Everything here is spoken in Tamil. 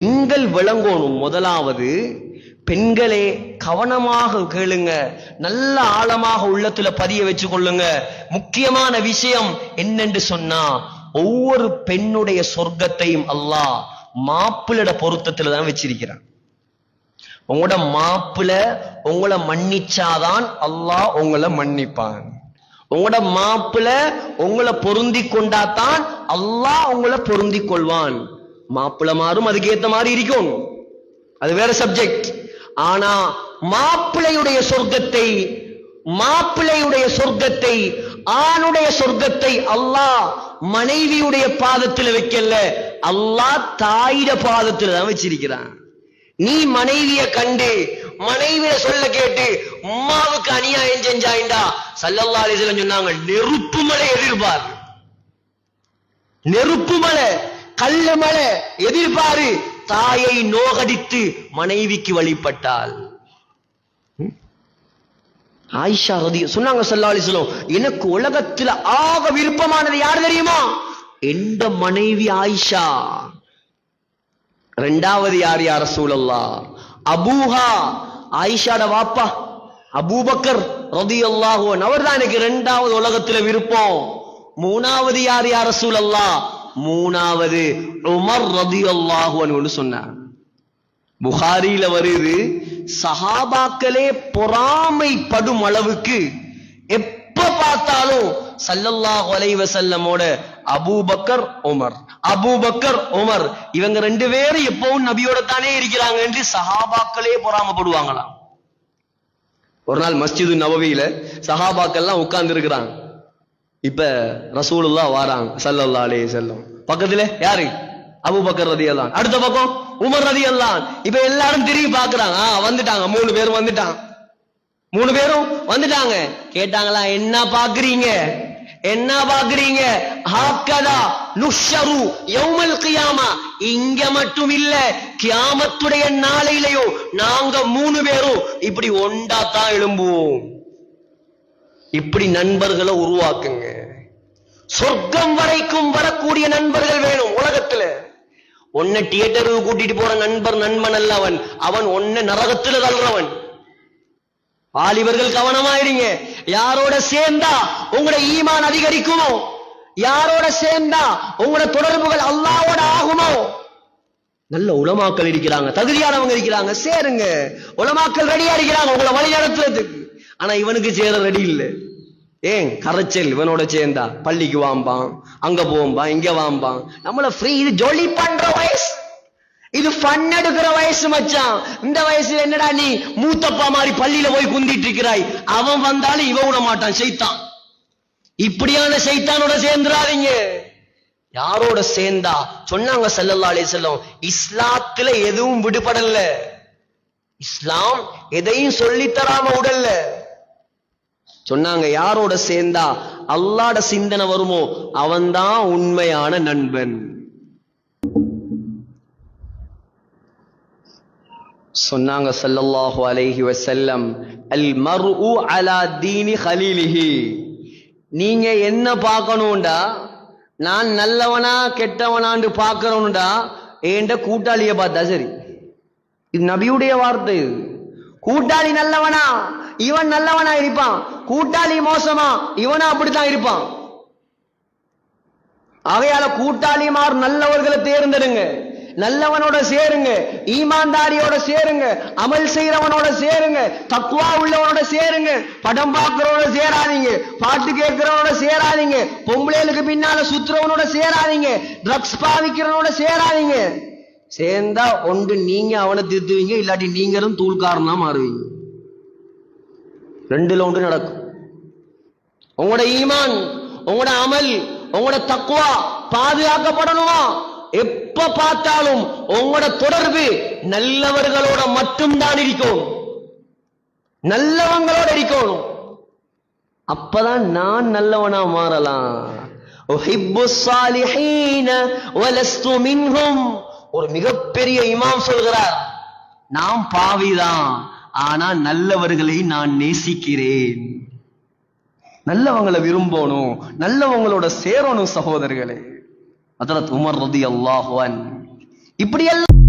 நீங்கள் விளங்கணும். முதலாவது, பெண்களே கவனமாக கேளுங்க, நல்ல ஆழமாக உள்ளத்துல பதிய வச்சு கொள்ளுங்க. முக்கியமான விஷயம் என்னென்று சொன்னா, ஒவ்வொரு பெண்ணுடைய சொர்க்கத்தையும் அல்லாஹ் மாப்பிள்ளட பொருத்தத்துல தான் வச்சிருக்கிறான். உங்களோட மாப்பிள்ள உங்களை மன்னிச்சாதான் அல்லாஹ் உங்களை மன்னிப்பான். உங்களோட மாப்பிள்ள உங்களை பொருந்தி கொண்டாதான் அல்லாஹ் உங்களை பொருந்தி கொள்வான். மாப்பிள்ள மாறும், அதுக்கு ஏத்த மாதிரி இருக்கும், அது வேற சப்ஜெக்ட். ஆனா மாப்பிள்ளையுடைய சொர்க்கத்தை ஆணுடைய சொர்க்கத்தை அல்லாஹ் மனைவியுடைய பாதத்தில் வைக்கல, அல்லாஹ் தாயிட பாதத்தில் தான் வச்சிருக்கிறான். நீ மனைவிய கண்டு மனைவிய சொல்ல கேட்டு உம்மாவுக்கு அநியாயம் செஞ்சாயிண்டா ஸல்லல்லாஹு அலைஹி வஸல்லம் சொன்னாங்க, நெருப்பு மலை எதிர்பார், நெருப்பு மலை கல்லு மலை எதிர்பாரு. தாயை நோகடித்து மனைவிக்கு வழிபட்டால். ஆயிஷா சொன்னாங்க ஸல்லல்லாஹு அலைஹி வஸல்லம், எனக்கு உலகத்துல ஆக விருப்பமானது யார் தெரியுமா? எந்த மனைவி ஆயிஷா. ரெண்டாவது யார் யா ரசூலல்லாஹ்? அபூஹா, ஆயிஷாட வாப்பா அபூபக்கர் ரலியல்லாஹு அன்ஹு, அவர்தான் எனக்கு இரண்டாவது உலகத்துல விருப்பம். மூணாவது யார் யா ரசூலல்லாஹ்? மூணாவது உமர் ரலியல்லாஹு அன்ஹு சொன்னார். புகாரியில வருது, சஹாபாக்களே பொறாமைப்படும் அளவுக்கு எப்ப பார்த்தாலும் ஸல்லல்லாஹு அலைஹி வஸல்லமோட அபூபக்கர் உமர் இவங்க ரெண்டு பேரும் எப்பவும் நபியோட தானே இருக்கிறாங்க என்று சஹாபாக்களே பொறாமப்படுவாங்களாம். ஒரு நாள் மஸ்ஜிது நபவியில சஹாபாக்கள்லாம் உட்கார்ந்து இருக்கிறாங்க. இப்ப ரசூலுல்லாஹ் வாராங்க ஸல்லல்லாஹு அலைஹி வஸல்லம். பக்கத்துல யாரு? அபூபக்கர் ரலியல்லாஹு, அடுத்த பக்கம் உமர் ரலியல்லாஹு. இப்ப எல்லாரும் திரும்பி பாக்குறாங்க, வந்துட்டாங்க, மூணு பேரும் வந்துட்டாங்க. கேட்டாங்களா, என்ன பாக்குறீங்க? ஹாக்கதா நுஷ்ஷரு யௌமல் கியாமா, இங்க மட்டும் இல்ல கியாமத்துடைய நாளையிலையோ நாங்க மூணு பேரும் இப்படி ஒண்டா தான் எழும்புவோம். இப்படி நண்பர்களை உருவாக்குங்க. சொர்க்கம் வரைக்கும் வரக்கூடிய நண்பர்கள் வேணும் உலகத்துல. ஒன்ன தியேட்டருக்கு கூட்டிட்டு போற நண்பன் அல்ல, அவன் ஒன்ன நரகத்துல தள்ளுறவன். வாலிபர்கள் கவனமாயிருங்க. யாரோட சேர்ந்தா உங்களோட ஈமான் அதிகரிக்குமோ, யாரோட சேர்ந்தா உங்களோட தொடர்புகள் அல்லாஹ்வோட ஆகுமோ. நல்ல உலமாக்கள் இருக்கிறாங்க, தகுதியானவங்க இருக்கிறாங்க, சேருங்க. உலமாக்கள் ரெடியா இருக்கிறாங்க உங்களை வழி நடத்துறதுக்கு. ஆனா இவனுக்கு சேர ரெடி இல்லை. ஏன்? கரைச்சல். இவனோட சேர்ந்தா பள்ளிக்கு வாம்பான், அங்க போம்பான், இங்க வாம்பான். நம்மள ஃப்ரீ, இது ஜொலி பண்ற வயசு, இது ஃபன் எடுக்கிற வயசு மச்சான். இந்த வயசுல என்னடா நீ மூத்தப்பா மாதிரி பள்ளியில போய் குந்திட்டு இருக்கிறாய்? அவன் வந்தாலும் இவன் விட மாட்டான், சைத்தான். இப்படியான சைத்தானோட சேர்ந்துடாதீங்க. யாரோட சேர்ந்தா சொன்னாங்க ஸல்லல்லாஹு அலைஹி வஸல்லம், இஸ்லாத்துல எதுவும் விடுபடல, இஸ்லாம் எதையும் சொல்லித்தராம உடல்ல. சொன்னாங்க, யாரோட சேர்ந்தா அல்லாஹ்ட சிந்தனை வருமோ அவன்தான் உண்மையான நண்பன். சொன்னாங்க ஸல்லல்லாஹு அலைஹி வஸல்லம், அல் மர்உ அலா தீனி கலீலிஹி. நீங்க என்ன பார்க்கணும்டா, நான் நல்லவனா கெட்டவனான்னு பார்க்கணும்டா ஏண்ட கூட்டாளிய பார்த்தா சரி. இது நபியுடைய வார்த்தை. கூட்டாளி நல்லவனா இவன் நல்லவனா இருப்பான், கூட்டாளி மோசமா இவனா அப்படித்தான் இருப்பான். ஆகையால கூட்டாளிமார் நல்லவர்களை தேர்ந்தெடுங்க, நல்லவனோட சேருங்க, ஈமான்தாரியோட சேருங்க, அமல் செய்யறவனோட சேருங்க, தக்வா உள்ளவனோட சேருங்க. படம் பார்க்கிறவனோட சேராதீங்க, பாட்டு கேட்கிறவனோட சேராதீங்க, பொம்பளைகளுக்கு பின்னால சுத்துறவனோட சேராதீங்க, ட்ரக்ஸ் பாவிக்கிறவனோட சேராதீங்க. சேர்ந்தா ஒன்று நீங்க அவனை திருத்துவீங்க, இல்லாட்டி நீங்களும் தூள்காரனா மாறுவீங்க. ரெண்டுல ஒன்று நடக்கும். உங்களோட ஈமான், உங்களோட அமல், உங்களோட தக்வா பாதுகாக்கப்படணுமா? எப்ப பார்த்தாலும் உங்களோட தொடர்பு நல்லவர்களோட மட்டும்தான் இருக்கணும், நல்லவங்களோட இருக்கணும். அப்பதான் நான் நல்லவனா மாறலாம். உஹிப்புஸ் ஸாலிஹீன வலஸ்து மின்ஹும். ஒரு மிகப்பெரிய இமாம் சொல்கிறார், நான் பாவிதான், ஆனா நல்லவர்களை நான் நேசிக்கிறேன். நல்லவங்களை விரும்பணும், நல்லவங்களோட சேரணும் சகோதரர்களே. ஹஜ்ரத் உமர் ரலியல்லாஹு அன்ஹு இப்படி எல்லாம்